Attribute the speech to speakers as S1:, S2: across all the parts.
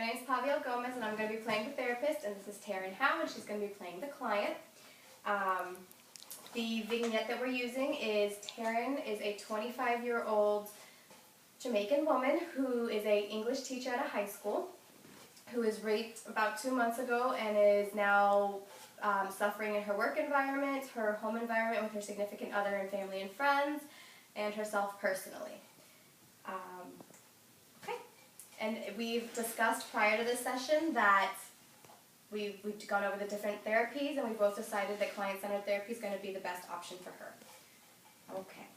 S1: name is Pavi and I'm going to be playing the therapist, and this is Taryn Howe, and she's going to be playing the client. The vignette that we're using is Taryn is a 25-year-old Jamaican woman who is an English teacher at a high school, who was raped about 2 months ago and is now suffering in her work environment, her home environment with her significant other and family and friends, and herself personally. Okay, and we've discussed prior to this session that we've gone over the different therapies, and we both decided that client-centered therapy is going to be the best option for her. Okay.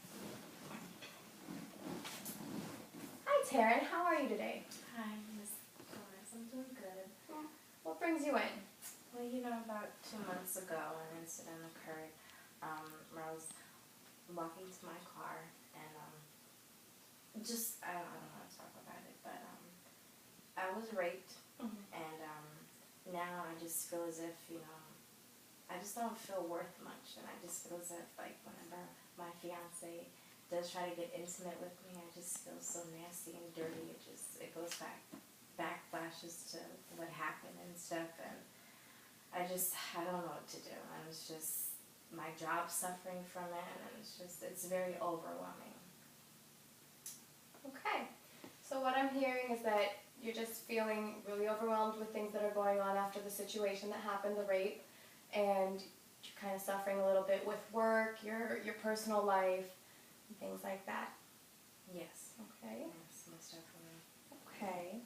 S1: Hi, Taryn. How are you today?
S2: Hi, Miss Flores. I'm doing good.
S1: What brings you in?
S2: Well, about 2 months ago, an incident occurred where I was walking to my car, and I don't want to talk about it, but I was raped, and now I just feel as if, I just don't feel worth much, and I just feel as if, like, whenever my fiance does try to get intimate with me, I just feel so nasty and dirty. It goes backflashes to what happened and stuff, and I don't know what to do, and it's just, my job's suffering from it, and it's very overwhelming.
S1: Okay. So what I'm hearing is that you're just feeling really overwhelmed with things that are going on after the situation that happened, the rape, and you're kind of suffering a little bit with work, your personal life, and things like that.
S2: Yes.
S1: Okay.
S2: Yes, most definitely.
S1: Okay.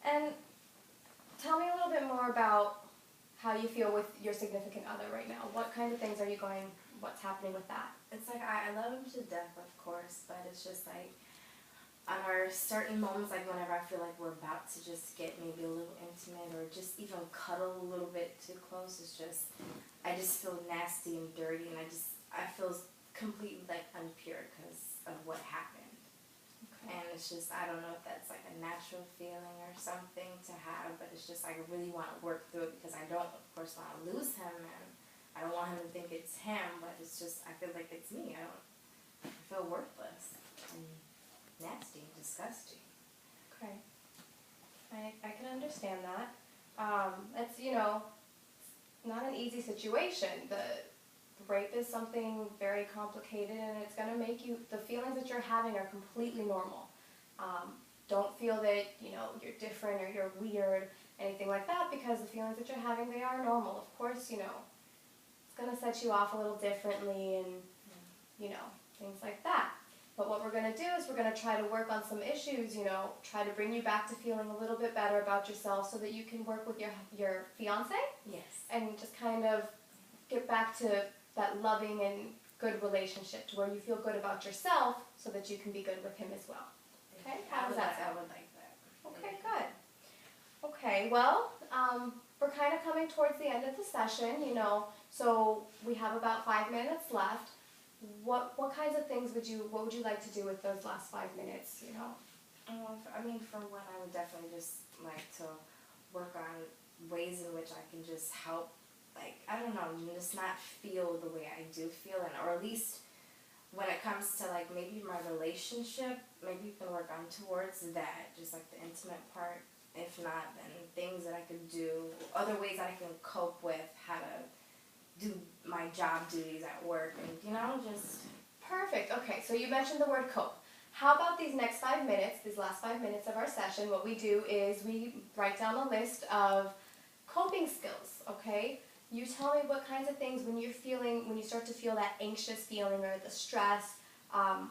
S1: And tell me a little bit more about how you feel with your significant other right now. What kind of things what's happening with that?
S2: It's like, I love him to death, of course, but it's just like, on our certain moments, like whenever I feel like we're about to just get maybe a little intimate or just even cuddle a little bit too close, I just feel nasty and dirty, and I feel completely like unpure because of what happened. Okay. And it's just, I don't know if that's like a natural feeling or something to have, but it's just like I really want to work through it because I don't, of course, want to lose him, and I don't want him to think it's him, but it's just, I feel like it's me. I feel worthless and nasty and disgusting.
S1: Okay. I can understand that. It's, not an easy situation. The rape is something very complicated, and it's going to make the feelings that you're having are completely normal. Don't feel that, you're different or you're weird, anything like that, because the feelings that you're having, they are normal. Of course, it's going to set you off a little differently and, things like that. But what we're going to do is we're going to try to work on some issues, try to bring you back to feeling a little bit better about yourself so that you can work with your fiance.
S2: Yes.
S1: And just kind of get back to that loving and good relationship to where you feel good about yourself so that you can be good with him as well. Okay? How does that sound?
S2: I would like that.
S1: Okay, good. Okay, well, we're kind of coming towards the end of the session, so we have about 5 minutes left. What kinds of things would you like to do with those last 5 minutes,
S2: For one, I would definitely just like to work on ways in which I can just help, just not feel the way I do feel, or at least when it comes to maybe my relationship, maybe you can work on towards that, just like the intimate part. If not, then things that I could do, other ways that I can cope with how to do my job duties at work, and just...
S1: Perfect. Okay, so you mentioned the word cope. How about these next 5 minutes, these last 5 minutes of our session, what we do is we write down a list of coping skills, okay? You tell me what kinds of things when you start to feel that anxious feeling or the stress,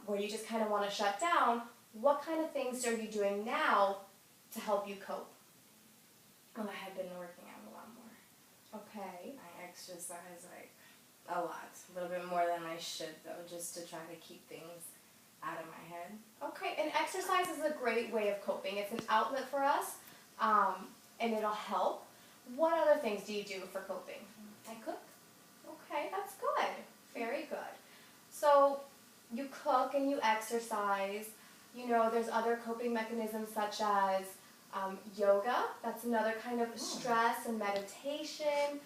S1: where you just kind of want to shut down, what kind of things are you doing now to help you cope?
S2: Well, I have been working out a lot more.
S1: Okay.
S2: I exercise a lot, a little bit more than I should though, just to try to keep things out of my head.
S1: Okay, and exercise is a great way of coping. It's an outlet for us, and it'll help. What other things do you do for coping?
S2: I cook.
S1: Okay, that's good. Very good. So you cook and you exercise. There's other coping mechanisms such as yoga. That's another kind of stress and meditation.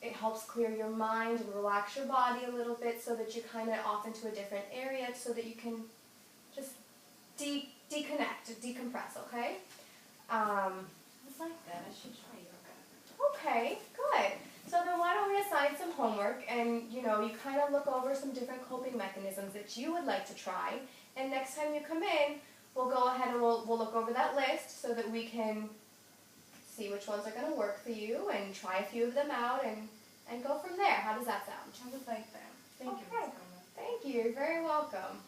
S1: It helps clear your mind and relax your body a little bit so that you're kind of off into a different area so that you can just deconnect, decompress, okay? homework and, you know, you kind of look over some different coping mechanisms that you would like to try. And next time you come in, we'll go ahead and we'll look over that list so that we can see which ones are going to work for you and try a few of them out and go from there. How does that sound?
S2: I would like that. Thank you,
S1: Okay.
S2: Ms. Thomas.
S1: Thank you. You're very welcome.